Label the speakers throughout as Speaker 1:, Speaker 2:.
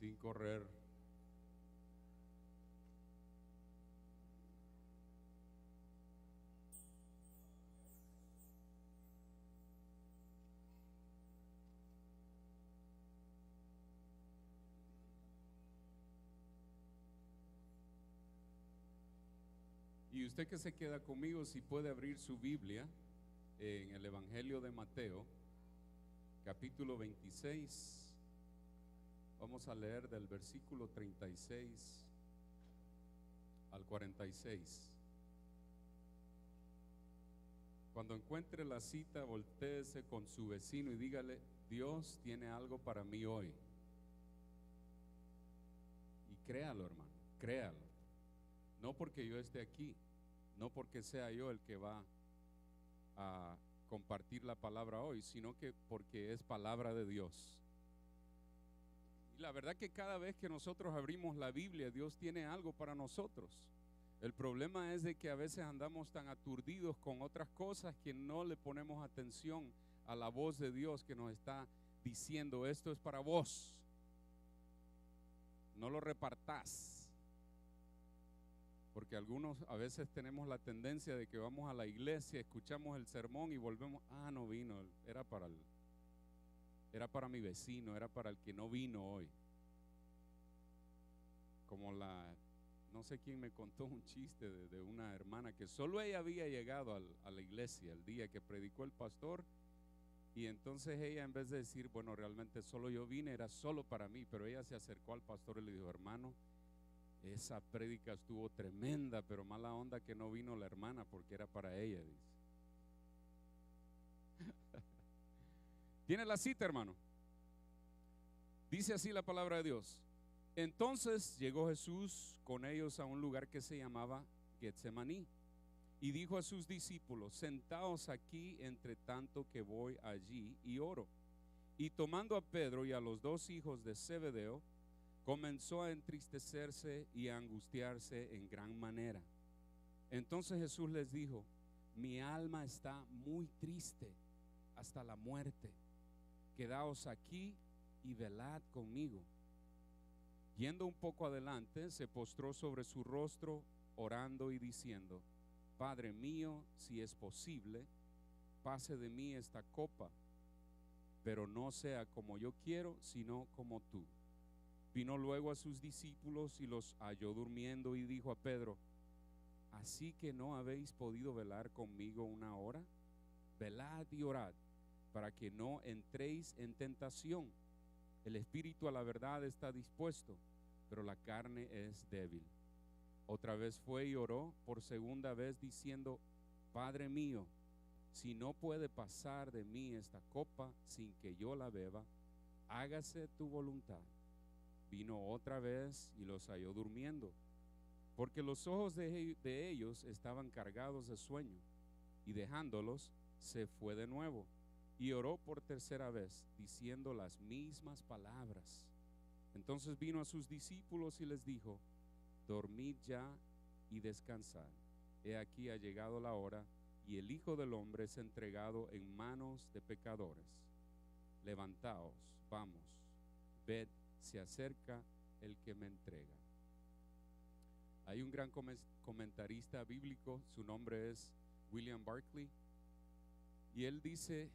Speaker 1: sin correr. Y usted que se queda conmigo, si puede abrir su Biblia en el Evangelio de Mateo, capítulo 26. Vamos a leer del versículo 36 al 46. Cuando encuentre la cita, voltéese con su vecino y dígale: Dios tiene algo para mí hoy. Y créalo, hermano, créalo. No porque yo esté aquí, no porque sea yo el que va a compartir la palabra hoy, sino que porque es palabra de Dios. Y la verdad que cada vez que nosotros abrimos la Biblia, Dios tiene algo para nosotros. El problema es de que a veces andamos tan aturdidos con otras cosas que no le ponemos atención a la voz de Dios que nos está diciendo: esto es para vos, no lo repartás. Porque algunos a veces tenemos la tendencia de que vamos a la iglesia, escuchamos el sermón y volvemos: no vino, era para mi vecino, era para el que no vino hoy. Como no sé quién me contó un chiste de una hermana que solo ella había llegado a la iglesia el día que predicó el pastor, y entonces ella, en vez de decir, bueno, realmente solo yo vine, era solo para mí, pero ella se acercó al pastor y le dijo: hermano, esa prédica estuvo tremenda, pero mala onda que no vino la hermana porque era para ella, dice. ¿Tiene la cita, hermano? Dice así la palabra de Dios: entonces llegó Jesús con ellos a un lugar que se llamaba Getsemaní, y dijo a sus discípulos: sentaos aquí entre tanto que voy allí y oro. Y tomando a Pedro y a los dos hijos de Zebedeo, comenzó a entristecerse y a angustiarse en gran manera. Entonces Jesús les dijo: mi alma está muy triste hasta la muerte. Quedaos aquí y velad conmigo. Yendo un poco adelante, se postró sobre su rostro, orando y diciendo: Padre mío, si es posible, pase de mí esta copa, pero no sea como yo quiero, sino como tú. Vino luego a sus discípulos y los halló durmiendo, y dijo a Pedro: ¿así que no habéis podido velar conmigo una hora? Velad y orad, para que no entréis en tentación. El espíritu a la verdad está dispuesto, pero la carne es débil. Otra vez fue y oró por segunda vez, diciendo: Padre mío, si no puede pasar de mí esta copa sin que yo la beba, hágase tu voluntad. Vino otra vez y los halló durmiendo, porque los ojos de ellos estaban cargados de sueño, y dejándolos, se fue de nuevo, y oró por tercera vez, diciendo las mismas palabras. Entonces vino a sus discípulos y les dijo: dormid ya y descansad. He aquí ha llegado la hora, y el Hijo del Hombre es entregado en manos de pecadores. Levantaos, vamos, ved, se acerca el que me entrega. Hay un gran comentarista bíblico, su nombre es William Barclay, y él dice,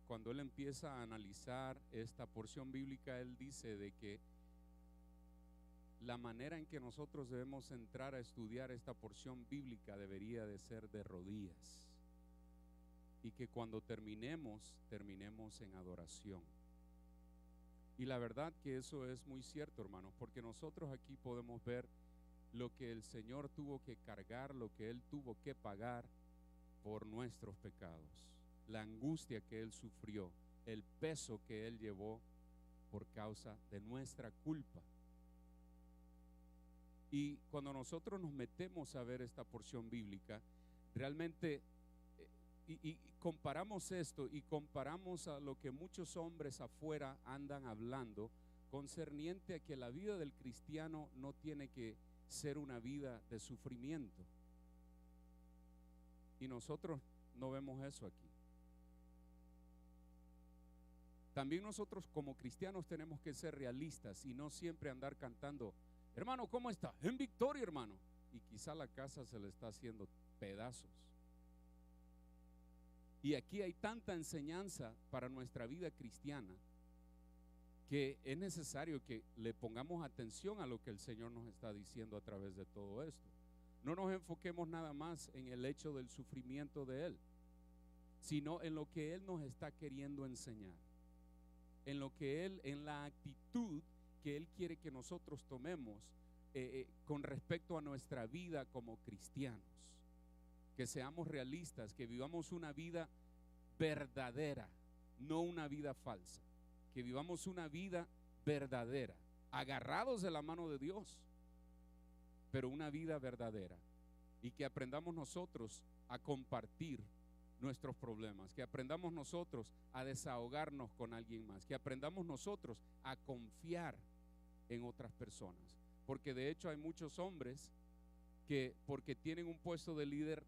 Speaker 1: cuando él empieza a analizar esta porción bíblica, él dice de que la manera en que nosotros debemos entrar a estudiar esta porción bíblica debería de ser de rodillas, y que cuando terminemos en adoración. Y la verdad que eso es muy cierto, hermanos, porque nosotros aquí podemos ver lo que el Señor tuvo que cargar, lo que Él tuvo que pagar por nuestros pecados, la angustia que Él sufrió, el peso que Él llevó por causa de nuestra culpa. Y cuando nosotros nos metemos a ver esta porción bíblica, realmente y comparamos esto y comparamos a lo que muchos hombres afuera andan hablando concerniente a que la vida del cristiano no tiene que ser una vida de sufrimiento, y nosotros no vemos eso aquí. también nosotros como cristianos tenemos que ser realistas y no siempre andar cantando, hermano, ¿cómo está? En victoria, hermano. Y quizá la casa se le está haciendo pedazos. Y aquí hay tanta enseñanza para nuestra vida cristiana que es necesario que le pongamos atención a lo que el Señor nos está diciendo a través de todo esto. No nos enfoquemos nada más en el hecho del sufrimiento de Él, sino en lo que Él nos está queriendo enseñar, en lo que Él, en la actitud que Él quiere que nosotros tomemos con respecto a nuestra vida como cristianos. Que seamos realistas, que vivamos una vida verdadera, no una vida falsa. Que vivamos una vida verdadera, agarrados de la mano de Dios, pero una vida verdadera. Y que aprendamos nosotros a compartir nuestros problemas, que aprendamos nosotros a desahogarnos con alguien más, que aprendamos nosotros a confiar en otras personas. Porque de hecho hay muchos hombres que porque tienen un puesto de líder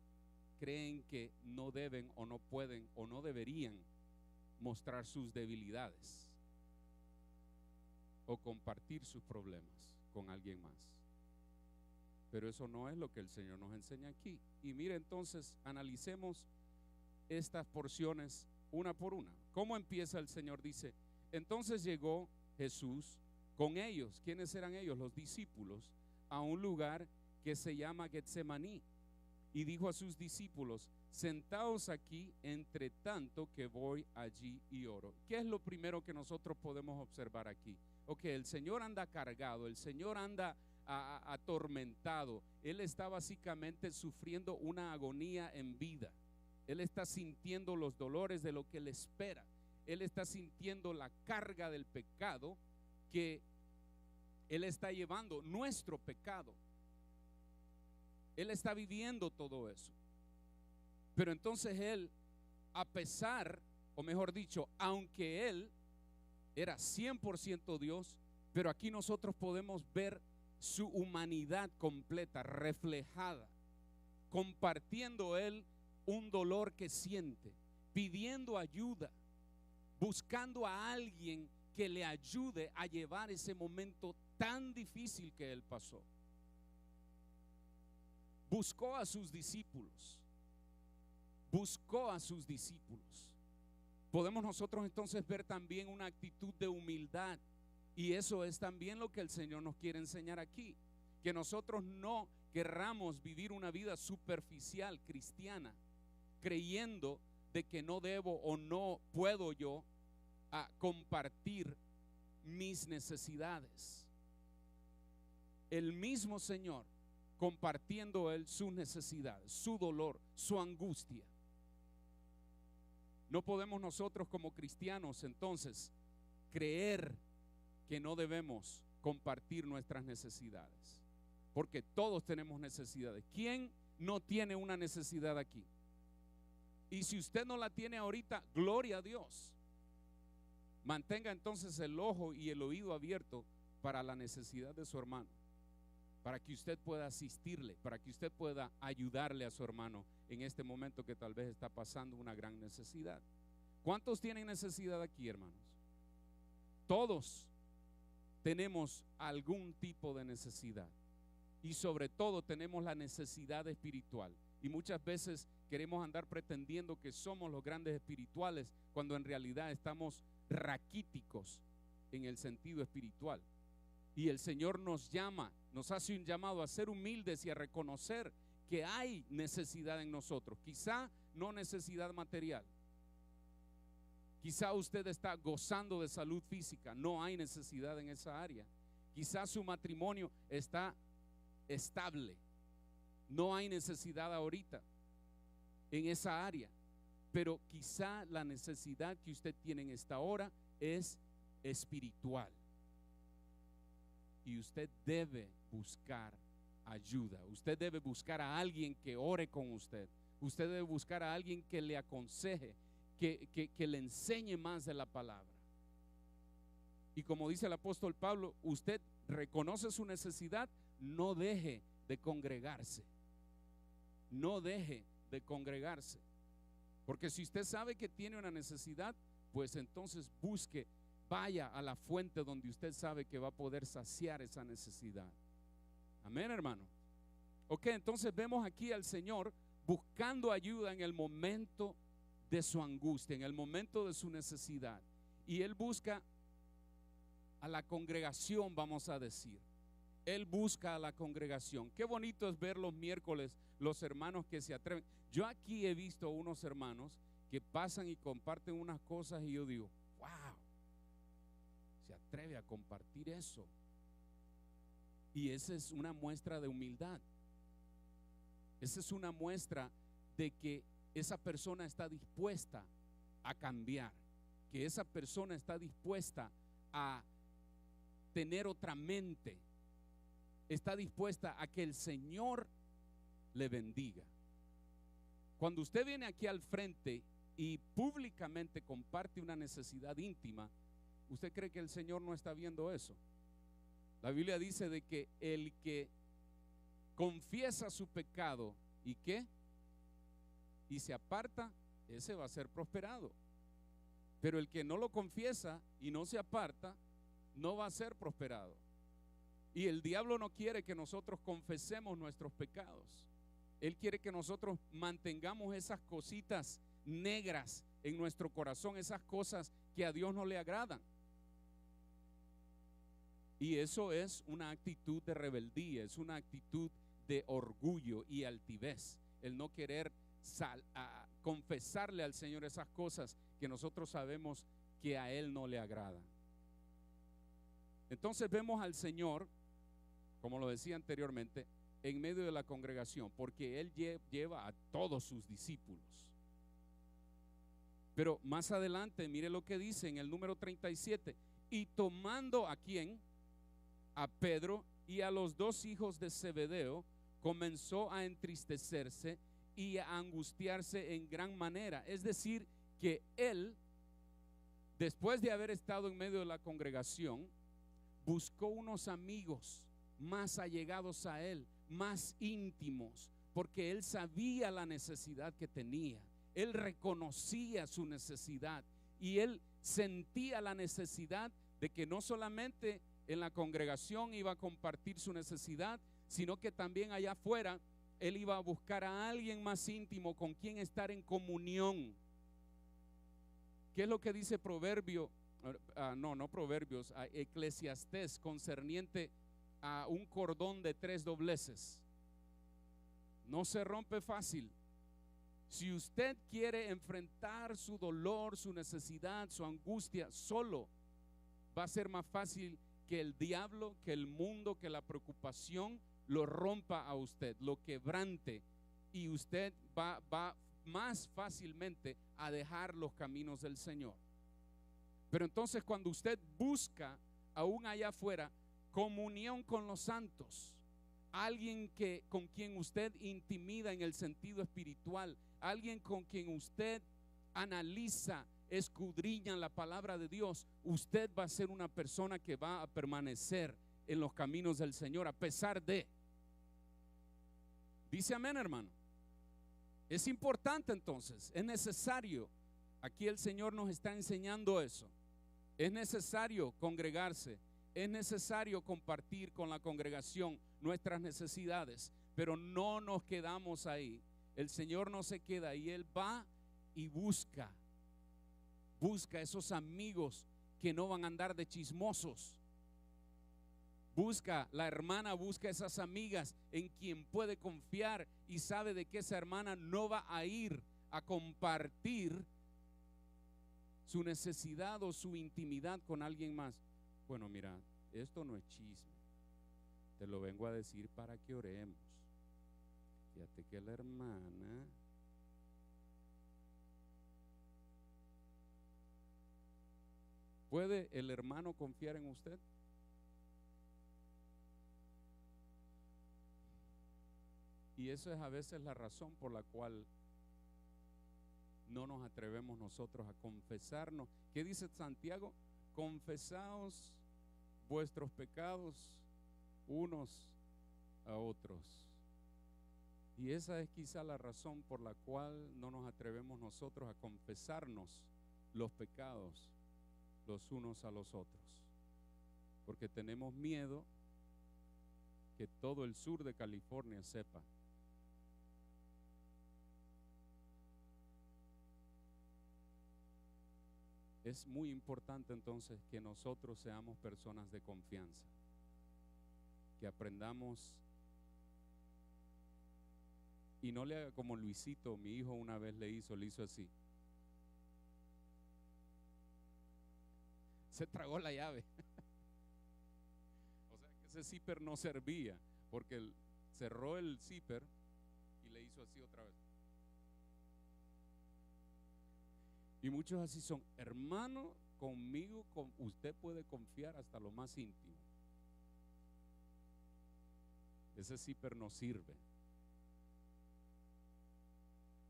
Speaker 1: creen que no deben o no pueden o no deberían mostrar sus debilidades o compartir sus problemas con alguien más. Pero eso no es lo que el Señor nos enseña aquí. Y mire, entonces analicemos estas porciones una por una. ¿Cómo empieza el Señor? Dice, entonces llegó Jesús con ellos. ¿Quiénes eran ellos? Los discípulos, a un lugar que se llama Getsemaní. Y dijo a sus discípulos, sentaos aquí entre tanto que voy allí y oro. ¿Qué es lo primero que nosotros podemos observar aquí? Ok, el Señor anda cargado, el Señor anda atormentado. Él está básicamente sufriendo una agonía en vida. Él está sintiendo los dolores de lo que le espera. Él está sintiendo la carga del pecado que Él está llevando, nuestro pecado. Él está viviendo todo eso. Pero entonces Él, a pesar, o mejor dicho, aunque Él era 100% Dios, pero aquí nosotros podemos ver su humanidad completa, reflejada, compartiendo Él un dolor que siente, pidiendo ayuda, buscando a alguien que le ayude a llevar ese momento tan difícil que Él pasó. Buscó a sus discípulos. Buscó a sus discípulos. Podemos nosotros entonces ver también una actitud de humildad. Y eso es también lo que el Señor nos quiere enseñar aquí. Que nosotros no querramos vivir una vida superficial cristiana, creyendo de que no debo o no puedo yo compartir mis necesidades. El mismo Señor compartiendo Él sus necesidades, su dolor, su angustia. No podemos nosotros como cristianos entonces creer que no debemos compartir nuestras necesidades, porque todos tenemos necesidades. ¿Quién no tiene una necesidad aquí? Y si usted no la tiene ahorita, gloria a Dios. Mantenga entonces el ojo y el oído abierto para la necesidad de su hermano, para que usted pueda asistirle, para que usted pueda ayudarle a su hermano en este momento que tal vez está pasando una gran necesidad. ¿Cuántos tienen necesidad aquí, hermanos? Todos tenemos algún tipo de necesidad, y sobre todo tenemos la necesidad espiritual. Y muchas veces queremos andar pretendiendo que somos los grandes espirituales cuando en realidad estamos raquíticos en el sentido espiritual. Y el Señor nos llama, nos hace un llamado a ser humildes y a reconocer que hay necesidad en nosotros. Quizá no necesidad material. Quizá usted está gozando de salud física, no hay necesidad en esa área. Quizá su matrimonio está estable, no hay necesidad ahorita en esa área. Pero quizá la necesidad que usted tiene en esta hora es espiritual. Y usted debe buscar ayuda. Usted debe buscar a alguien que ore con usted. Usted debe buscar a alguien que le aconseje, que le enseñe más de la palabra. Y como dice el apóstol Pablo, usted reconoce su necesidad, no deje de congregarse. No deje de congregarse. Porque si usted sabe que tiene una necesidad, pues entonces busque, vaya a la fuente donde usted sabe que va a poder saciar esa necesidad. Amén, hermano. Ok, entonces vemos aquí al Señor buscando ayuda en el momento de su angustia, en el momento de su necesidad. Y Él busca a la congregación, vamos a decir. Él busca a la congregación. Qué bonito es ver los miércoles los hermanos que se atreven. Yo aquí he visto unos hermanos que pasan y comparten unas cosas y yo digo, wow, se atreve a compartir eso. Y esa es una muestra de humildad. Esa es una muestra de que esa persona está dispuesta a cambiar, que esa persona está dispuesta a tener otra mente, está dispuesta a que el Señor le bendiga. Cuando usted viene aquí al frente y públicamente comparte una necesidad íntima, ¿usted cree que el Señor no está viendo eso? La Biblia dice de que el que confiesa su pecado y ¿qué? Y se aparta, ese va a ser prosperado. Pero el que no lo confiesa y no se aparta, no va a ser prosperado. Y el diablo no quiere que nosotros confesemos nuestros pecados. Él quiere que nosotros mantengamos esas cositas negras en nuestro corazón, esas cosas que a Dios no le agradan. Y eso es una actitud de rebeldía, es una actitud de orgullo y altivez, el no querer confesarle al Señor esas cosas que nosotros sabemos que a Él no le agradan. Entonces vemos al Señor, como lo decía anteriormente, en medio de la congregación, porque Él lleva a todos sus discípulos. Pero más adelante, mire lo que dice en el número 37, y tomando ¿a quién? A Pedro y a los dos hijos de Zebedeo, comenzó a entristecerse y a angustiarse en gran manera. Es decir, que él, después de haber estado en medio de la congregación, buscó unos amigos más allegados a él, más íntimos, porque él sabía la necesidad que tenía. Él reconocía su necesidad y él sentía la necesidad de que no solamente en la congregación iba a compartir su necesidad, sino que también allá afuera él iba a buscar a alguien más íntimo con quien estar en comunión. ¿Qué es lo que dice Proverbio? No Proverbios, Eclesiastés, concerniente a un cordón de 3 dobleces. No se rompe fácil. Si usted quiere enfrentar su dolor, su necesidad, su angustia solo, va a ser más fácil que el diablo, que el mundo, que la preocupación lo rompa a usted, lo quebrante, y usted va más fácilmente a dejar los caminos del Señor. Pero entonces cuando usted busca aún allá afuera comunión con los santos, alguien con quien usted intimida en el sentido espiritual, alguien con quien usted analiza, escudriña la palabra de Dios, usted va a ser una persona que va a permanecer en los caminos del Señor a pesar de. Dice amén, hermano. Es importante entonces, es necesario. Aquí el Señor nos está enseñando eso. Es necesario congregarse, es necesario compartir con la congregación nuestras necesidades, pero no nos quedamos ahí. El Señor no se queda ahí, Él va y busca esos amigos que no van a andar de chismosos. La hermana busca esas amigas en quien puede confiar y sabe de que esa hermana no va a ir a compartir su necesidad o su intimidad con alguien más. Bueno, mira, esto no es chisme, te lo vengo a decir para que oremos. Fíjate que la hermana ¿puede el hermano confiar en usted? Y eso es a veces la razón por la cual no nos atrevemos nosotros a confesarnos. ¿Qué dice Santiago? Confesaos vuestros pecados unos a otros. Y esa es quizá la razón por la cual no nos atrevemos nosotros a confesarnos los pecados los unos a los otros, porque tenemos miedo que todo el sur de California sepa. Es muy importante entonces que nosotros seamos personas de confianza, que aprendamos y no le haga como Luisito, mi hijo una vez le hizo así. Se tragó la llave. O sea que ese zipper no servía, porque cerró el zipper y le hizo así otra vez. Y muchos así son. Hermano, conmigo usted puede confiar hasta lo más íntimo. Ese zipper no sirve.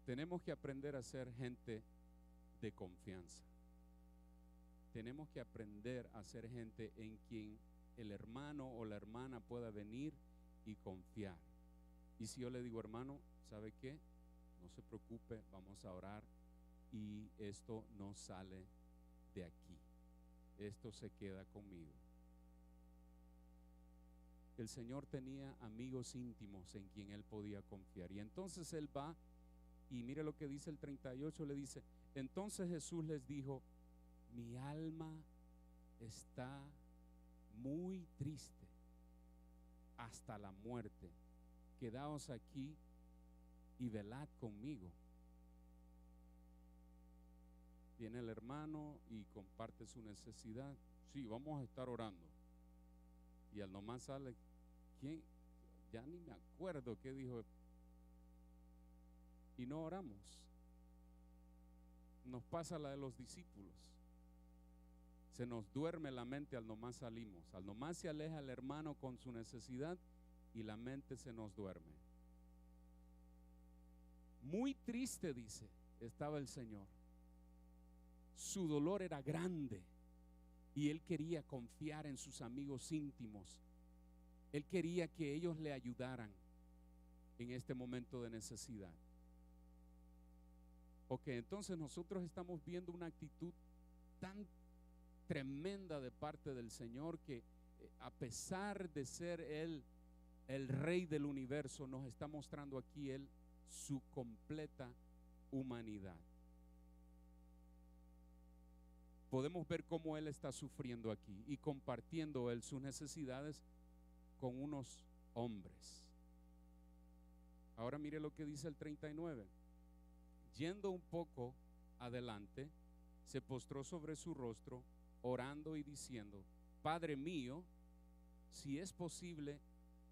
Speaker 1: Tenemos que aprender a ser gente de confianza. Tenemos que aprender a ser gente en quien el hermano o la hermana pueda venir y confiar. Y si yo le digo, hermano, ¿sabe qué? No se preocupe, vamos a orar y esto no sale de aquí. Esto se queda conmigo. El Señor tenía amigos íntimos en quien él podía confiar. Y entonces él va y mire lo que dice el 38, le dice, entonces Jesús les dijo, mi alma está muy triste hasta la muerte. Quedaos aquí y velad conmigo. Viene el hermano y comparte su necesidad. Sí, vamos a estar orando. Y al nomás sale, ¿quién? Ya ni me acuerdo qué dijo. Y no oramos. Nos pasa la de los discípulos. Se nos duerme la mente al nomás salimos. Al nomás se aleja el hermano con su necesidad y la mente se nos duerme. Muy triste, dice, estaba el Señor. Su dolor era grande y él quería confiar en sus amigos íntimos. Él quería que ellos le ayudaran en este momento de necesidad. Ok, entonces nosotros estamos viendo una actitud tan tremenda de parte del Señor que a pesar de ser Él el Rey del universo, nos está mostrando aquí Él su completa humanidad. Podemos ver cómo Él está sufriendo aquí y compartiendo Él sus necesidades con unos hombres. Ahora mire lo que dice el 39. Yendo un poco adelante, se postró sobre su rostro, orando y diciendo, Padre mío, si es posible,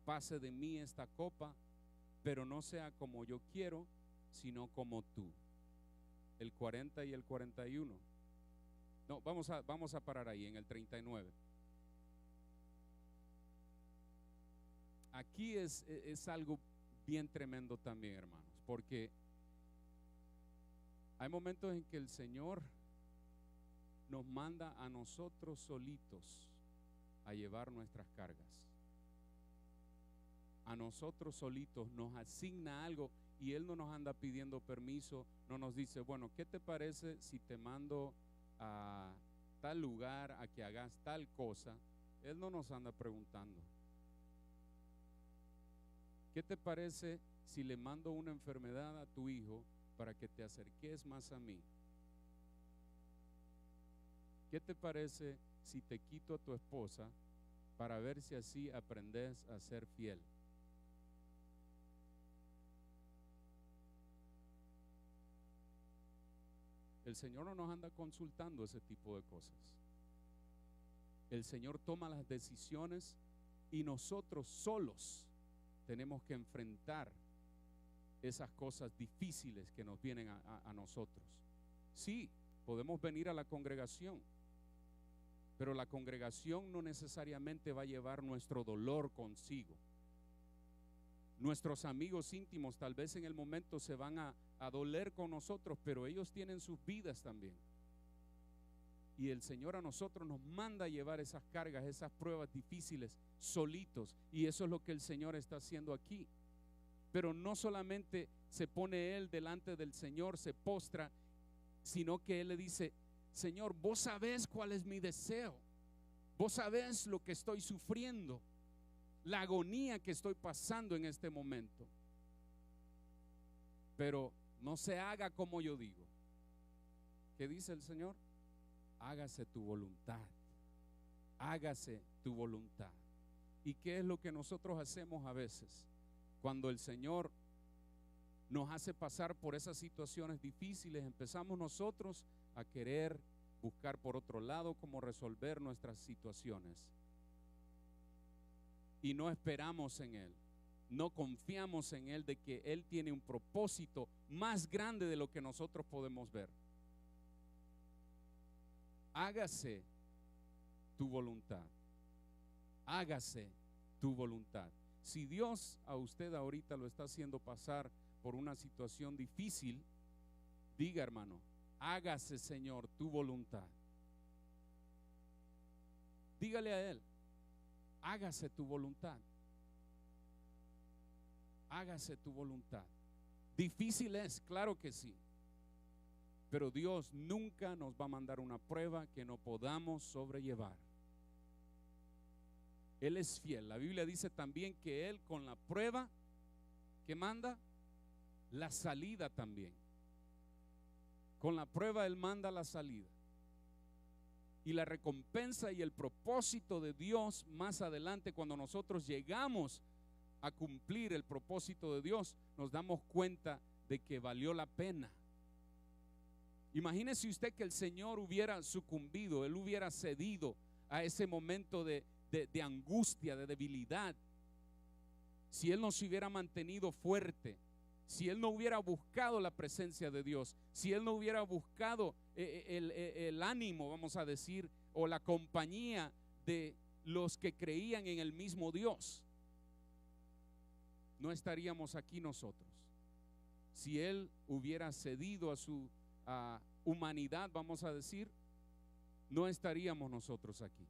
Speaker 1: pase de mí esta copa, pero no sea como yo quiero, sino como tú. El 40 y el 41. No, vamos a parar ahí en el 39. Aquí es algo bien tremendo también, hermanos, porque hay momentos en que el Señor nos manda a nosotros solitos a llevar nuestras cargas. A nosotros solitos nos asigna algo y Él no nos anda pidiendo permiso, no nos dice, bueno, ¿qué te parece si te mando a tal lugar a que hagas tal cosa? Él no nos anda preguntando. ¿Qué te parece si le mando una enfermedad a tu hijo para que te acerques más a mí? ¿Qué te parece si te quito a tu esposa para ver si así aprendes a ser fiel? El Señor no nos anda consultando ese tipo de cosas. El Señor toma las decisiones y nosotros solos tenemos que enfrentar esas cosas difíciles que nos vienen a nosotros. Sí, podemos venir a la congregación, pero la congregación no necesariamente va a llevar nuestro dolor consigo. Nuestros amigos íntimos tal vez en el momento se van a doler con nosotros, pero ellos tienen sus vidas también. Y el Señor a nosotros nos manda a llevar esas cargas, esas pruebas difíciles solitos. Y eso es lo que el Señor está haciendo aquí. Pero no solamente se pone Él delante del Señor, se postra, sino que Él le dice, Señor, vos sabés cuál es mi deseo, vos sabés lo que estoy sufriendo, la agonía que estoy pasando en este momento, pero no se haga como yo digo. ¿Qué dice el Señor? Hágase tu voluntad, hágase tu voluntad. ¿Y qué es lo que nosotros hacemos a veces? Cuando el Señor nos hace pasar por esas situaciones difíciles, empezamos nosotros a querer buscar por otro lado cómo resolver nuestras situaciones. Y no esperamos en Él, no confiamos en Él de que Él tiene un propósito más grande de lo que nosotros podemos ver. Hágase tu voluntad, hágase tu voluntad. Si Dios a usted ahorita lo está haciendo pasar por una situación difícil, diga, hermano, hágase, Señor, tu voluntad. Dígale a Él, hágase tu voluntad. Hágase tu voluntad. Difícil es, claro que sí, pero Dios nunca nos va a mandar una prueba que no podamos sobrellevar. Él es fiel. La Biblia dice también que Él con la prueba que manda, la salida también. Con la prueba Él manda la salida. Y la recompensa y el propósito de Dios más adelante, cuando nosotros llegamos a cumplir el propósito de Dios, nos damos cuenta de que valió la pena. Imagínese usted que el Señor hubiera sucumbido, Él hubiera cedido a ese momento de angustia, de debilidad. Si Él no se hubiera mantenido fuerte, si Él no hubiera buscado la presencia de Dios, si Él no hubiera buscado el ánimo, vamos a decir, o la compañía de los que creían en el mismo Dios, no estaríamos aquí nosotros. Si Él hubiera cedido a su humanidad, vamos a decir, no estaríamos nosotros aquí.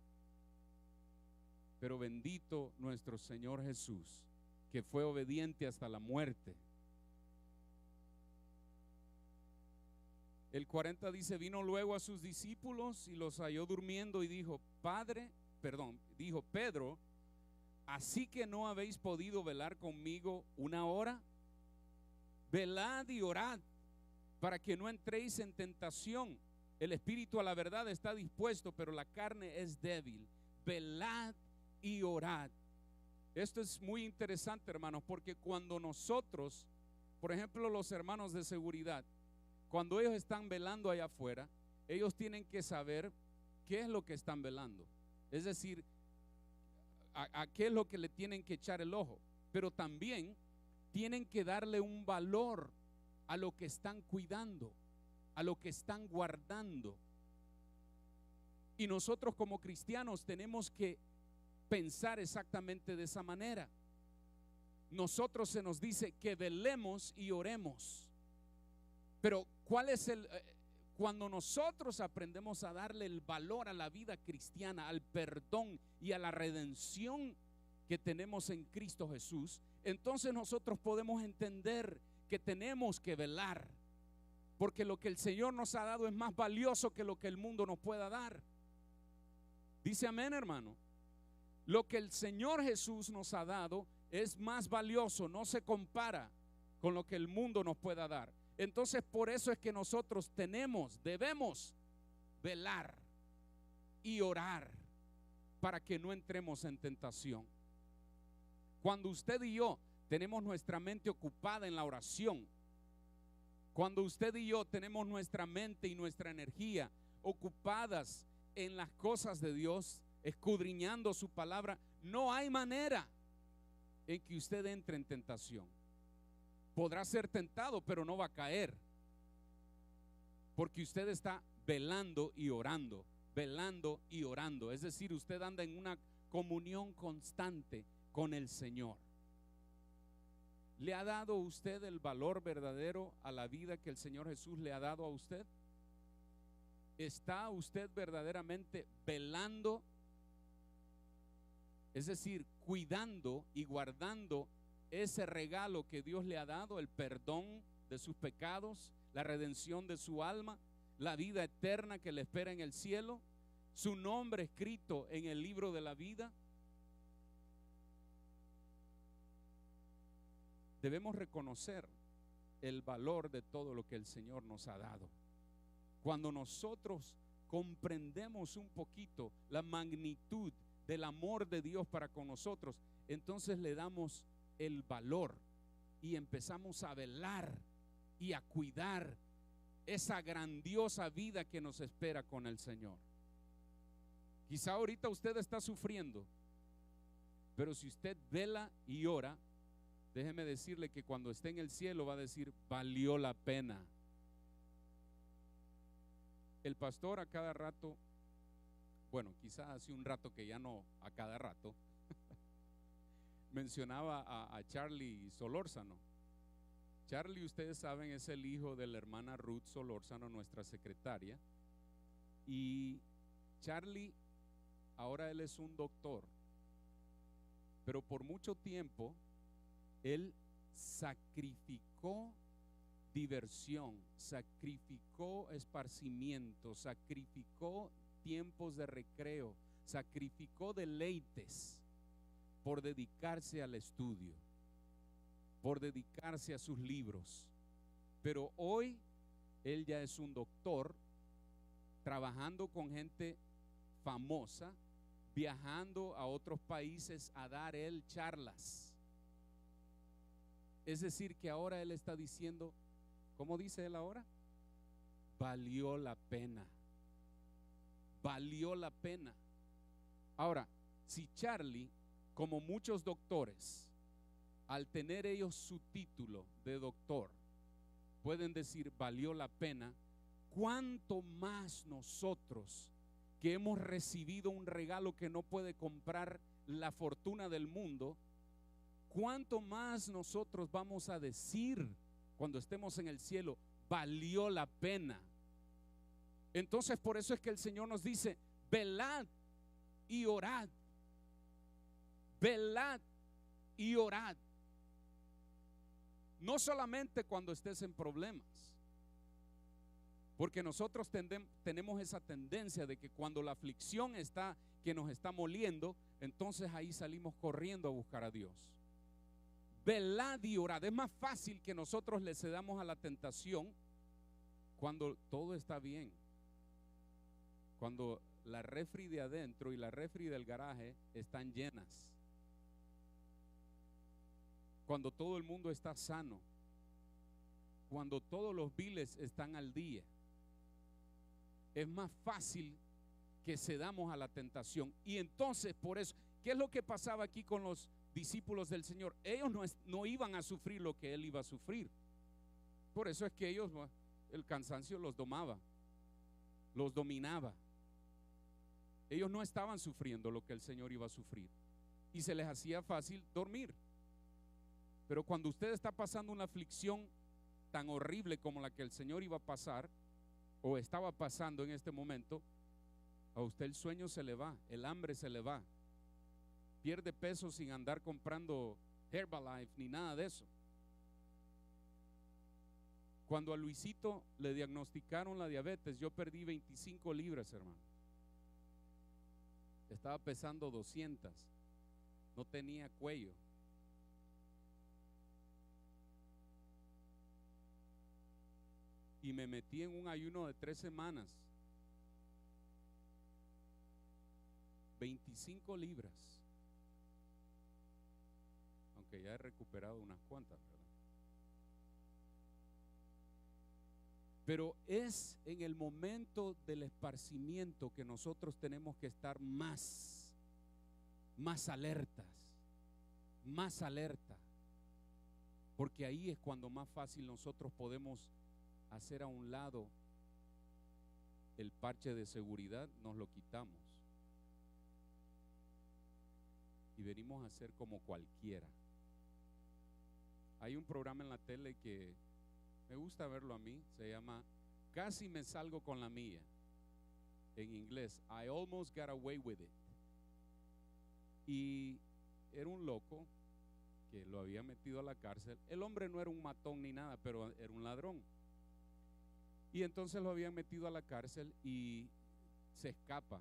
Speaker 1: Pero bendito nuestro Señor Jesús, que fue obediente hasta la muerte. El 40 dice, vino luego a sus discípulos y los halló durmiendo y dijo, dijo Pedro, ¿así que no habéis podido velar conmigo una hora? Velad y orad para que no entréis en tentación. El espíritu a la verdad está dispuesto, pero la carne es débil. Velad y orad. Esto es muy interesante, hermanos, porque cuando nosotros, por ejemplo, los hermanos de seguridad, cuando ellos están velando allá afuera, ellos tienen que saber qué es lo que están velando. Es decir, a qué es lo que le tienen que echar el ojo. Pero también tienen que darle un valor a lo que están cuidando, a lo que están guardando. Y nosotros como cristianos tenemos que pensar exactamente de esa manera. Nosotros se nos dice que velemos y oremos. Pero ¿cuál es cuando nosotros aprendemos a darle el valor a la vida cristiana, al perdón y a la redención que tenemos en Cristo Jesús, entonces nosotros podemos entender que tenemos que velar, porque lo que el Señor nos ha dado es más valioso que lo que el mundo nos pueda dar. Dice amén, hermano. Lo que el Señor Jesús nos ha dado es más valioso, no se compara con lo que el mundo nos pueda dar. Entonces por eso es que nosotros debemos velar y orar para que no entremos en tentación. Cuando usted y yo tenemos nuestra mente ocupada en la oración, cuando usted y yo tenemos nuestra mente y nuestra energía ocupadas en las cosas de Dios, escudriñando su palabra, no hay manera en que usted entre en tentación. Podrá ser tentado, pero no va a caer, porque usted está velando y orando, velando y orando. Es decir, usted anda en una comunión constante con el Señor. ¿Le ha dado usted el valor verdadero a la vida que el Señor Jesús le ha dado a usted? ¿Está usted verdaderamente velando? Es decir, cuidando y guardando ese regalo que Dios le ha dado, el perdón de sus pecados, la redención de su alma, la vida eterna que le espera en el cielo, su nombre escrito en el libro de la vida. Debemos reconocer el valor de todo lo que el Señor nos ha dado. Cuando nosotros comprendemos un poquito la magnitud del amor de Dios para con nosotros, entonces le damos el valor y empezamos a velar y a cuidar esa grandiosa vida que nos espera con el Señor. Quizá ahorita usted está sufriendo, pero si usted vela y ora, déjeme decirle que cuando esté en el cielo va a decir: valió la pena. El pastor a cada rato, bueno, quizá hace un rato que ya no a cada rato, mencionaba a Charlie Solórzano. Charlie, ustedes saben, es el hijo de la hermana Ruth Solórzano, nuestra secretaria. Y Charlie, ahora él es un doctor, pero por mucho tiempo él sacrificó diversión, sacrificó esparcimiento, sacrificó tiempos de recreo, sacrificó deleites por dedicarse al estudio, por dedicarse a sus libros. Pero hoy él ya es un doctor, trabajando con gente famosa, viajando a otros países a dar él charlas. Es decir, que ahora él está diciendo, ¿cómo dice él ahora? Valió la pena. Valió la pena. Ahora, si Charlie, como muchos doctores, al tener ellos su título de doctor, pueden decir valió la pena, ¿cuánto más nosotros, que hemos recibido un regalo que no puede comprar la fortuna del mundo, cuánto más nosotros vamos a decir cuando estemos en el cielo, valió la pena? Entonces, por eso es que el Señor nos dice: velad y orad. Velad y orad. No solamente cuando estés en problemas, porque nosotros tenemos esa tendencia de que cuando la aflicción está, que nos está moliendo, entonces ahí salimos corriendo a buscar a Dios. Velad y orad. Es más fácil que nosotros le cedamos a la tentación cuando todo está bien, cuando la refri de adentro y la refri del garaje están llenas, cuando todo el mundo está sano, cuando todos los biles están al día. Es más fácil que cedamos a la tentación. Y entonces, por eso, ¿qué es lo que pasaba aquí con los discípulos del Señor? Ellos no iban a sufrir lo que Él iba a sufrir. Por eso es que ellos, el cansancio los domaba, los dominaba. Ellos no estaban sufriendo lo que el Señor iba a sufrir y se les hacía fácil dormir. Pero cuando usted está pasando una aflicción tan horrible como la que el Señor iba a pasar o estaba pasando en este momento, a usted el sueño se le va, el hambre se le va, pierde peso sin andar comprando Herbalife ni nada de eso. Cuando a Luisito le diagnosticaron la diabetes, yo perdí 25 libras, hermano. Estaba pesando 200, no tenía cuello. Y me metí en un ayuno de 3 semanas. 25 libras. Aunque ya he recuperado unas cuantas, ¿verdad? Pero es en el momento del esparcimiento que nosotros tenemos que estar más alertas, más alerta. Porque ahí es cuando más fácil nosotros podemos hacer a un lado el parche de seguridad, nos lo quitamos y venimos a ser como cualquiera. Hay un programa en la tele que me gusta verlo a mí, se llama Casi me salgo con la mía, en inglés, I almost got away with it. Y era un loco que lo había metido a la cárcel. El hombre no era un matón ni nada, pero era un ladrón. Y entonces lo habían metido a la cárcel y se escapa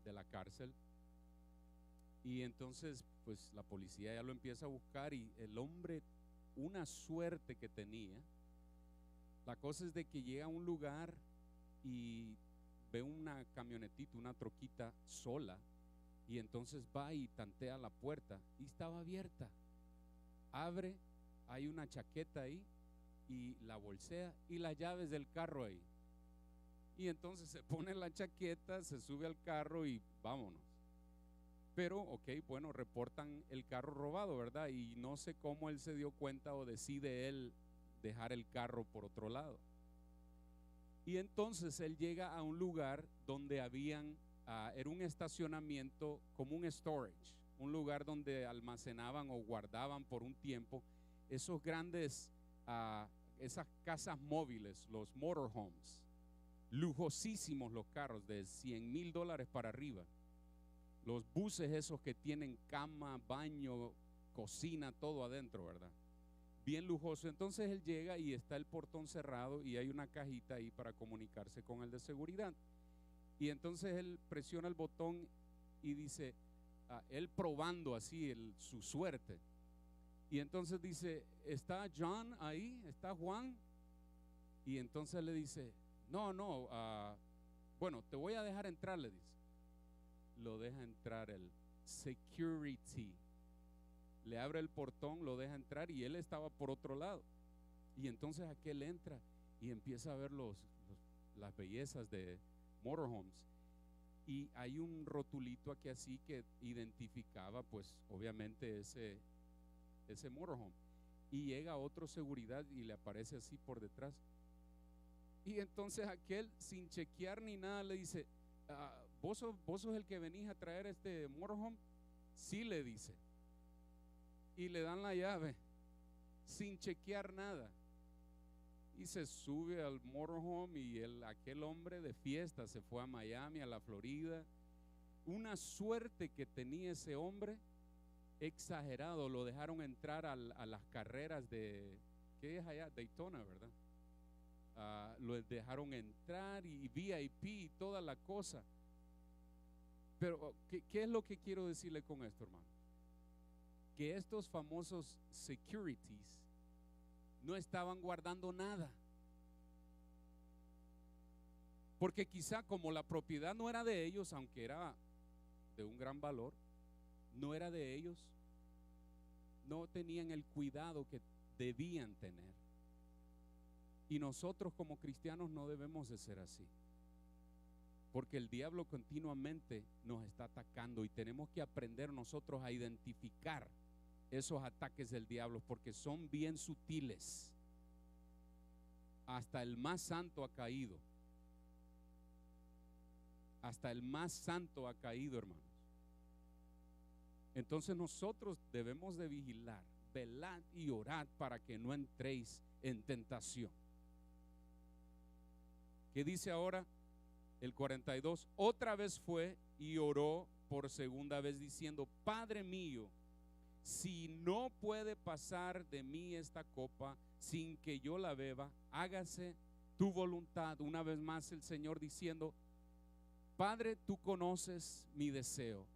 Speaker 1: de la cárcel. Y entonces pues la policía ya lo empieza a buscar y el hombre, una suerte que tenía. La cosa es de que llega a un lugar y ve una camionetita, una troquita sola, y entonces va y tantea la puerta y estaba abierta. Abre, hay una chaqueta ahí y la bolsea y las llaves del carro ahí. Y entonces se pone la chaqueta, se sube al carro y vámonos. Pero, ok, bueno, reportan el carro robado, ¿verdad? Y no sé cómo él se dio cuenta o decide él dejar el carro por otro lado. Y entonces él llega a un lugar donde era un estacionamiento como un storage, un lugar donde almacenaban o guardaban por un tiempo esos grandes, esas casas móviles, los motorhomes, lujosísimos los carros de $100,000 para arriba. Los buses esos que tienen cama, baño, cocina, todo adentro, ¿verdad? Bien lujoso. Entonces él llega y está el portón cerrado y hay una cajita ahí para comunicarse con el de seguridad. Y entonces él presiona el botón y dice, él probando así su suerte. Y entonces dice, ¿está John ahí? ¿Está Juan? Y entonces le dice, no, bueno, te voy a dejar entrar, le dice. Lo deja entrar el security. Le abre el portón, lo deja entrar y él estaba por otro lado. Y entonces aquel entra y empieza a ver las bellezas de motorhomes. Y hay un rotulito aquí así que identificaba pues obviamente ese motorhome. Y llega otro seguridad y le aparece así por detrás. Y entonces aquel sin chequear ni nada le dice, ¿vos sos el que venís a traer este motorhome? Sí, le dice. Y le dan la llave sin chequear nada. Y se sube al motorhome y aquel hombre de fiesta se fue a Miami, a la Florida. Una suerte que tenía ese hombre, exagerado. Lo dejaron entrar a las carreras de, ¿qué es allá? Daytona, ¿verdad? Lo dejaron entrar y VIP y toda la cosa. Pero ¿qué es lo que quiero decirle con esto, hermano? Que estos famosos securities no estaban guardando nada. Porque quizá como la propiedad no era de ellos, aunque era de un gran valor, no era de ellos, no tenían el cuidado que debían tener. Y nosotros como cristianos no debemos de ser así. Porque el diablo continuamente nos está atacando y tenemos que aprender nosotros a identificar esos ataques del diablo porque son bien sutiles. Hasta el más santo ha caído. Hasta el más santo ha caído, hermanos. Entonces nosotros debemos de vigilar, velad y orad para que no entréis en tentación. ¿Qué dice ahora? El 42, otra vez fue y oró por segunda vez diciendo, Padre mío, si no puede pasar de mí esta copa sin que yo la beba, hágase tu voluntad. Una vez más el Señor diciendo, Padre, tú conoces mi deseo,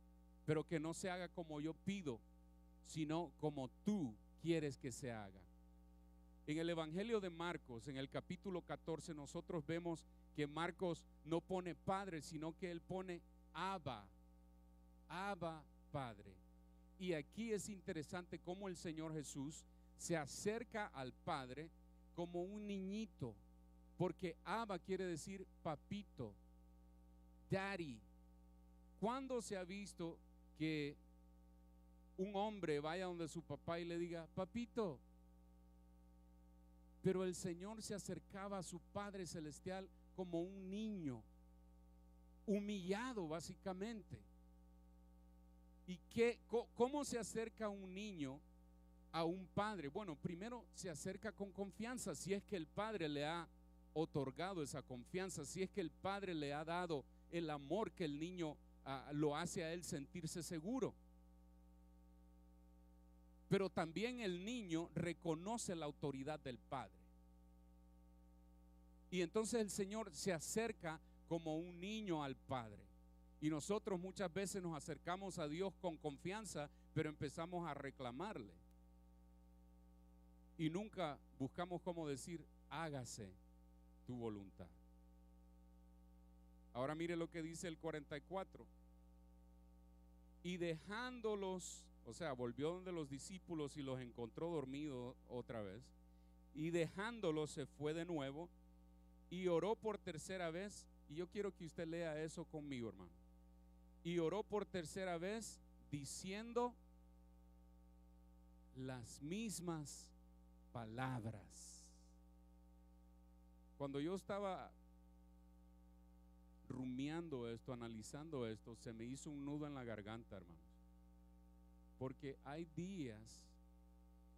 Speaker 1: pero que no se haga como yo pido, sino como tú quieres que se haga. En el Evangelio de Marcos, en el capítulo 14, nosotros vemos que Marcos no pone Padre, sino que él pone Abba, Padre. Y aquí es interesante cómo el Señor Jesús se acerca al Padre como un niñito, porque Abba quiere decir papito, daddy. ¿Cuándo se ha visto que un hombre vaya donde su papá y le diga, papito? Pero el Señor se acercaba a su Padre Celestial como un niño, humillado básicamente. ¿Y cómo se acerca un niño a un padre? Bueno, primero se acerca con confianza, si es que el padre le ha otorgado esa confianza, si es que el padre le ha dado el amor que el niño lo hace a él sentirse seguro. Pero también el niño reconoce la autoridad del padre. Y entonces el Señor se acerca como un niño al Padre. Y nosotros muchas veces nos acercamos a Dios con confianza, pero empezamos a reclamarle. Y nunca buscamos cómo decir, hágase tu voluntad. Ahora mire lo que dice el 44. Y dejándolos, o sea, volvió donde los discípulos y los encontró dormidos otra vez. Y dejándolos se fue de nuevo y oró por tercera vez. Y yo quiero que usted lea eso conmigo, hermano. Y oró por tercera vez diciendo las mismas palabras. Cuando yo estaba rumiando esto, analizando esto, se me hizo un nudo en la garganta, hermanos. Porque hay días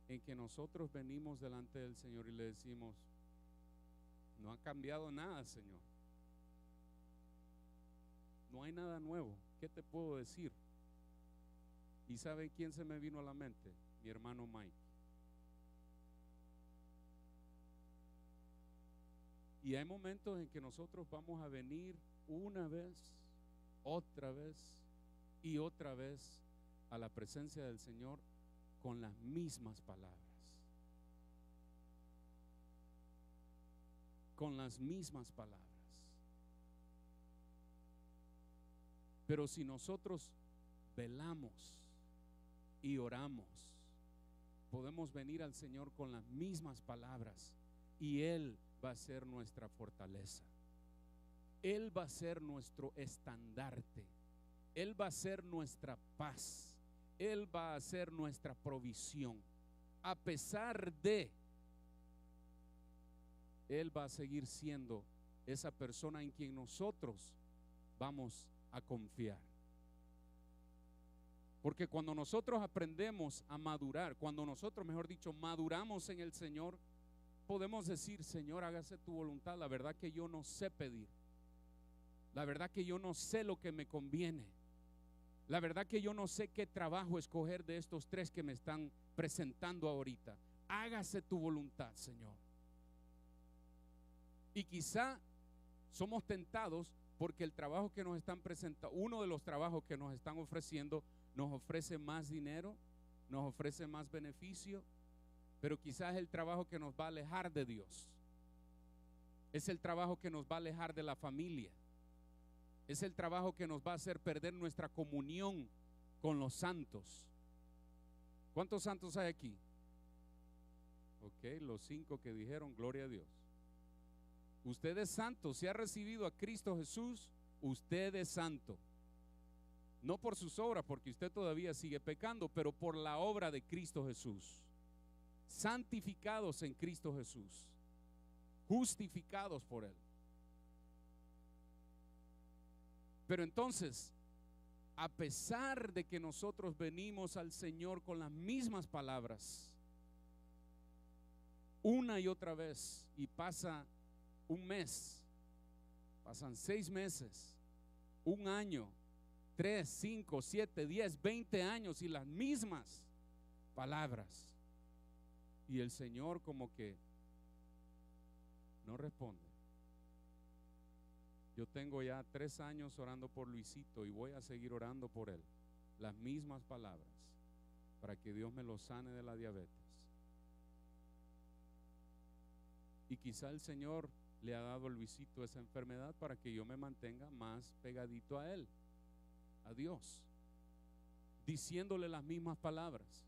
Speaker 1: en que nosotros venimos delante del Señor y le decimos, no ha cambiado nada, Señor. No hay nada nuevo. ¿Qué te puedo decir? ¿Y sabe quién se me vino a la mente? Mi hermano Mike. Y hay momentos en que nosotros vamos a venir una vez, otra vez y otra vez a la presencia del Señor con las mismas palabras. Con las mismas palabras. Pero si nosotros velamos y oramos, podemos venir al Señor con las mismas palabras y Él va a ser nuestra fortaleza. Él va a ser nuestro estandarte. Él va a ser nuestra paz. Él va a ser nuestra provisión. A pesar de, Él va a seguir siendo esa persona en quien nosotros vamos a confiar. Porque cuando nosotros aprendemos a madurar, cuando nosotros, mejor dicho, maduramos en el Señor, podemos decir, Señor, hágase tu voluntad. La verdad que yo no sé pedir. La verdad que yo no sé lo que me conviene. La verdad que yo no sé qué trabajo escoger de estos tres que me están presentando ahorita. Hágase tu voluntad, Señor. Y quizá somos tentados porque el trabajo que nos están presentando, uno de los trabajos que nos están ofreciendo, nos ofrece más dinero, nos ofrece más beneficio, pero quizás es el trabajo que nos va a alejar de Dios. Es el trabajo que nos va a alejar de la familia. Es el trabajo que nos va a hacer perder nuestra comunión con los santos. ¿Cuántos santos hay aquí? Ok, los 5 que dijeron, gloria a Dios. Usted es santo, si ha recibido a Cristo Jesús, usted es santo. No por sus obras, porque usted todavía sigue pecando, pero por la obra de Cristo Jesús. Santificados en Cristo Jesús, justificados por Él. Pero entonces, a pesar de que nosotros venimos al Señor con las mismas palabras, una y otra vez, y pasa un mes, pasan 6 meses, un año, 3, 5, 7, 10, 20 años y las mismas palabras. Y el Señor como que no responde. Yo tengo ya 3 años orando por Luisito y voy a seguir orando por él. Las mismas palabras para que Dios me lo sane de la diabetes. Y quizá el Señor le ha dado a Luisito esa enfermedad para que yo me mantenga más pegadito a Él, a Dios, diciéndole las mismas palabras.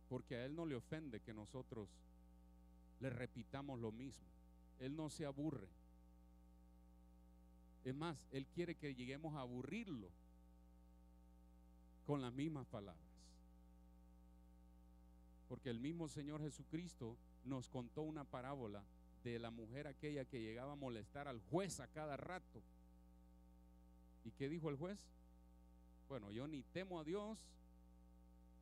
Speaker 1: Porque a Él no le ofende que nosotros le repitamos lo mismo. Él no se aburre. Es más, Él quiere que lleguemos a aburrirlo con las mismas palabras. Porque el mismo Señor Jesucristo nos contó una parábola de la mujer aquella que llegaba a molestar al juez a cada rato. ¿Y qué dijo el juez? Bueno, yo ni temo a Dios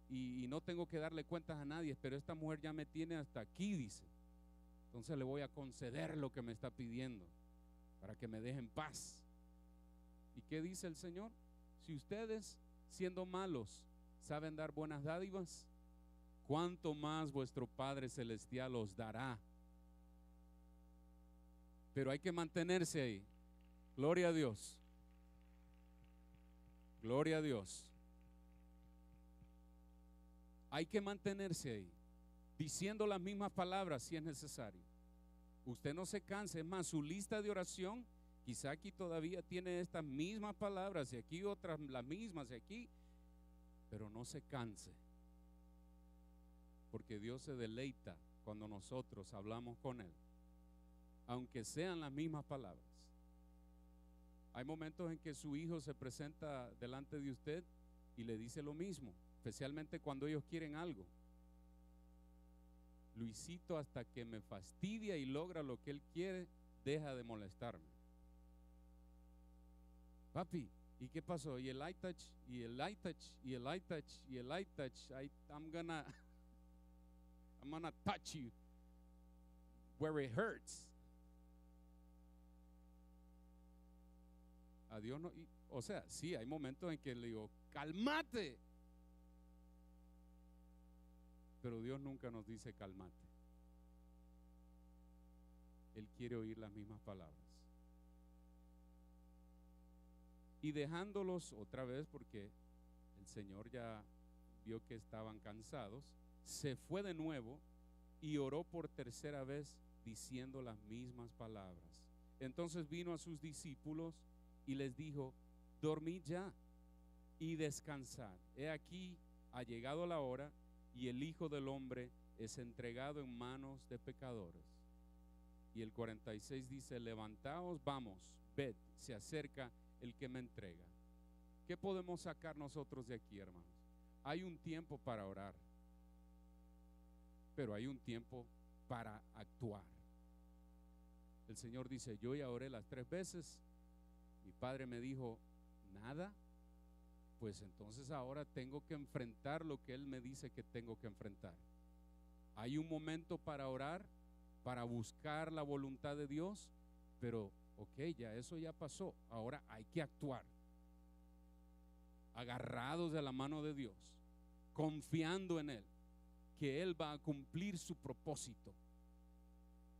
Speaker 1: y no tengo que darle cuentas a nadie, pero esta mujer ya me tiene hasta aquí, dice. Entonces le voy a conceder lo que me está pidiendo para que me deje en paz. ¿Y qué dice el Señor? Si ustedes, siendo malos, saben dar buenas dádivas, cuánto más vuestro Padre Celestial os dará. Pero hay que mantenerse ahí. Gloria a Dios. Gloria a Dios. Hay que mantenerse ahí, diciendo las mismas palabras si es necesario. Usted no se canse, es más, su lista de oración, quizá aquí todavía tiene estas mismas palabras y aquí otras las mismas y aquí, pero no se canse, porque Dios se deleita cuando nosotros hablamos con Él, aunque sean las mismas palabras. Hay momentos en que su hijo se presenta delante de usted y le dice lo mismo, especialmente cuando ellos quieren algo. Luisito, hasta que me fastidia y logra lo que él quiere, deja de molestarme. Papi, ¿y qué pasó? Y el iTouch, y el iTouch, y el iTouch, y el iTouch. I'm gonna touch you where it hurts. A Dios no, o sea, sí, hay momentos en que le digo, cálmate. Pero Dios nunca nos dice cálmate. Él quiere oír las mismas palabras. Y dejándolos otra vez, porque el Señor ya vio que estaban cansados, se fue de nuevo y oró por tercera vez diciendo las mismas palabras. Entonces vino a sus discípulos y les dijo, dormid ya y descansad. He aquí, ha llegado la hora y el Hijo del Hombre es entregado en manos de pecadores. Y el 46 dice, levantaos, vamos, ved, se acerca el que me entrega. ¿Qué podemos sacar nosotros de aquí, hermanos? Hay un tiempo para orar, pero hay un tiempo para actuar. El Señor dice, yo ya oré las 3 veces, mi Padre me dijo, nada, pues entonces ahora tengo que enfrentar lo que Él me dice que tengo que enfrentar. Hay un momento para orar, para buscar la voluntad de Dios, pero ok, ya eso ya pasó, ahora hay que actuar, agarrados de la mano de Dios, confiando en Él, que Él va a cumplir su propósito,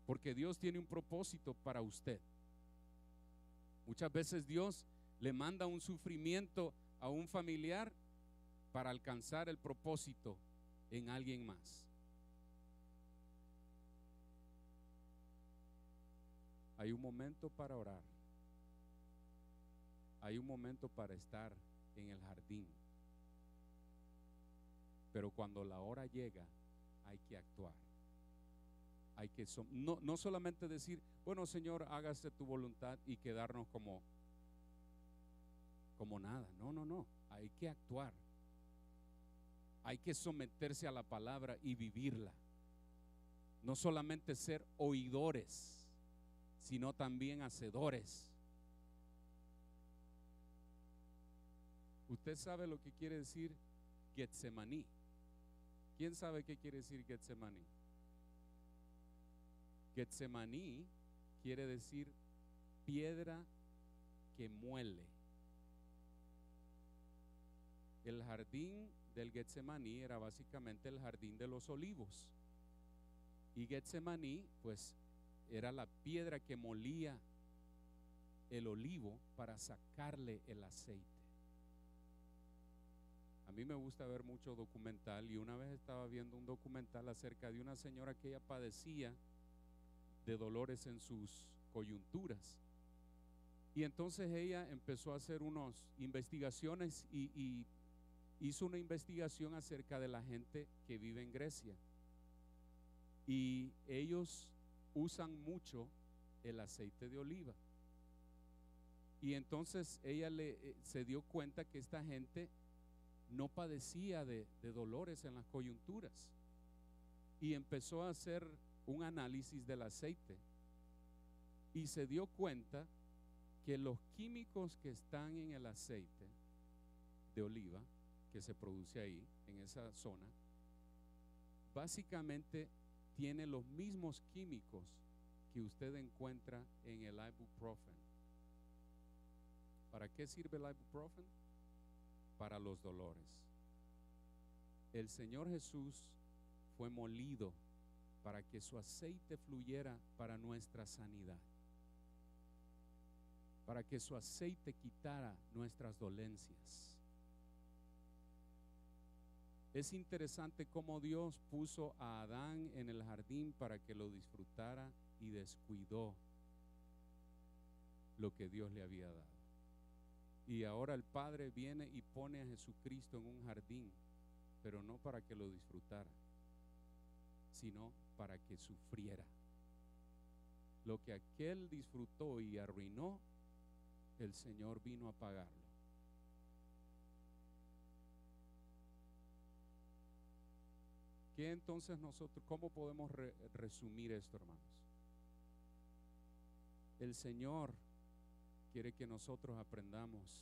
Speaker 1: porque Dios tiene un propósito para usted. Muchas veces Dios le manda un sufrimiento a un familiar para alcanzar el propósito en alguien más. Hay un momento para orar. Hay un momento para estar en el jardín. Pero cuando la hora llega, hay que actuar. Hay que no solamente decir, bueno, Señor, hágase tu voluntad y quedarnos como nada. No. Hay que actuar. Hay que someterse a la palabra y vivirla. No solamente ser oidores, sino también hacedores. Usted sabe lo que quiere decir Getsemaní. ¿Quién sabe qué quiere decir Getsemaní? Getsemaní quiere decir piedra que muele. El jardín del Getsemaní era básicamente el jardín de los olivos. Y Getsemaní, pues, era la piedra que molía el olivo para sacarle el aceite. A mí me gusta ver mucho documental y una vez estaba viendo un documental acerca de una señora que ella padecía de dolores en sus coyunturas. Y entonces ella empezó a hacer unas investigaciones y hizo una investigación acerca de la gente que vive en Grecia. Y ellos usan mucho el aceite de oliva. Y entonces ella se dio cuenta que esta gente no padecía de dolores en las coyunturas. Y empezó a hacer un análisis del aceite. Y se dio cuenta que los químicos que están en el aceite de oliva que se produce ahí, en esa zona, básicamente tiene los mismos químicos que usted encuentra en el ibuprofen. ¿Para qué sirve el ibuprofen? Para los dolores. El Señor Jesús fue molido para que su aceite fluyera para nuestra sanidad, para que su aceite quitara nuestras dolencias. Es interesante cómo Dios puso a Adán en el jardín para que lo disfrutara y descuidó lo que Dios le había dado. Y ahora el Padre viene y pone a Jesucristo en un jardín, pero no para que lo disfrutara, sino para que sufriera. Lo que aquel disfrutó y arruinó, el Señor vino a pagarlo. ¿Qué entonces nosotros, cómo podemos resumir esto, hermanos? El Señor quiere que nosotros aprendamos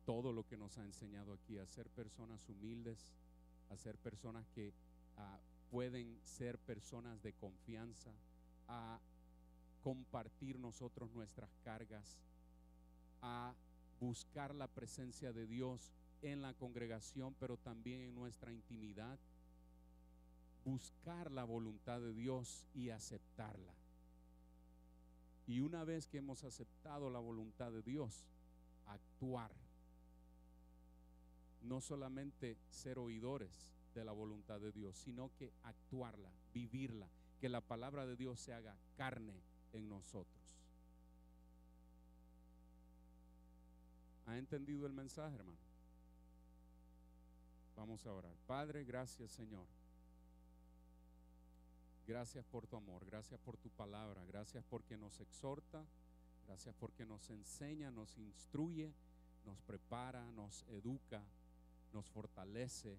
Speaker 1: todo lo que nos ha enseñado aquí, a ser personas humildes, a ser personas que pueden ser personas de confianza, a compartir nosotros nuestras cargas, a buscar la presencia de Dios en la congregación, pero también en nuestra intimidad, buscar la voluntad de Dios y aceptarla. Y una vez que hemos aceptado la voluntad de Dios, actuar. No solamente ser oidores de la voluntad de Dios, sino que actuarla, vivirla, que la palabra de Dios se haga carne en nosotros. ¿Ha entendido el mensaje, hermano? Vamos a orar. Padre, gracias, Señor. Gracias por tu amor, gracias por tu palabra, gracias porque nos exhorta, gracias porque nos enseña, nos instruye, nos prepara, nos educa, nos fortalece,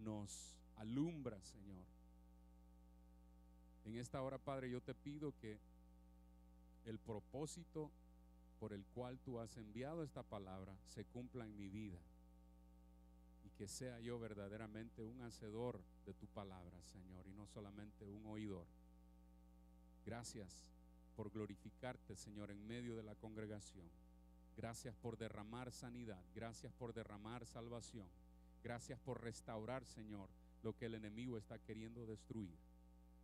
Speaker 1: nos alumbra, Señor. En esta hora, Padre, yo te pido que el propósito por el cual tú has enviado esta palabra se cumpla en mi vida y que sea yo verdaderamente un hacedor de tu palabra, Señor, y no solamente un oidor. Gracias por glorificarte, Señor, en medio de la congregación. Gracias por derramar sanidad, gracias por derramar salvación, gracias por restaurar, Señor, lo que el enemigo está queriendo destruir.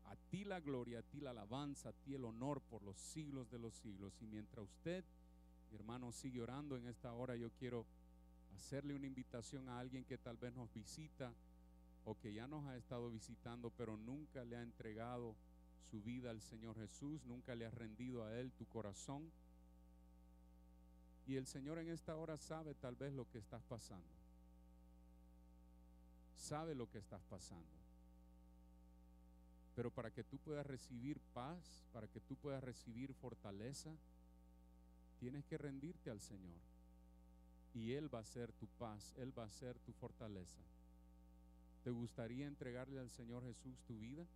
Speaker 1: A ti la gloria, a ti la alabanza, a ti el honor por los siglos de los siglos. Y mientras usted, mi hermano, sigue orando en esta hora, yo quiero hacerle una invitación a alguien que tal vez nos visita o que ya nos ha estado visitando, pero nunca le ha entregado su vida al Señor Jesús, nunca le ha rendido a Él tu corazón. Y el Señor en esta hora sabe tal vez lo que estás pasando. Sabe lo que estás pasando. Pero para que tú puedas recibir paz, para que tú puedas recibir fortaleza, tienes que rendirte al Señor. Y Él va a ser tu paz, Él va a ser tu fortaleza. ¿Te gustaría entregarle al Señor Jesús tu vida?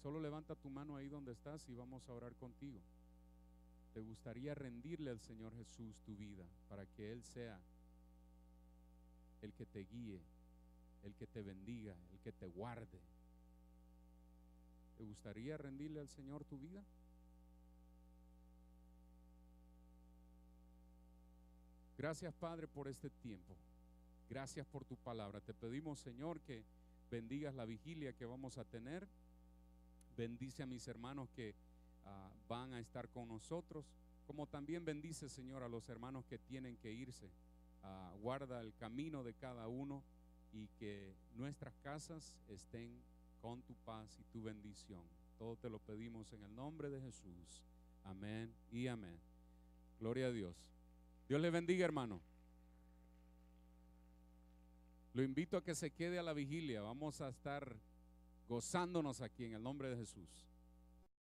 Speaker 1: Solo levanta tu mano ahí donde estás y vamos a orar contigo. ¿Te gustaría rendirle al Señor Jesús tu vida para que Él sea el que te guíe, el que te bendiga, el que te guarde? ¿Te gustaría rendirle al Señor tu vida? Gracias, Padre, por este tiempo. Gracias por tu palabra. Te pedimos, Señor, que bendigas la vigilia que vamos a tener. Bendice a mis hermanos que van a estar con nosotros, como también bendice, Señor, a los hermanos que tienen que irse. Guarda el camino de cada uno y que nuestras casas estén con tu paz y tu bendición. Todo te lo pedimos en el nombre de Jesús. Amén y amén. Gloria a Dios. Dios le bendiga, hermano. Lo invito a que se quede a la vigilia. Vamos a estar gozándonos aquí en el nombre de Jesús.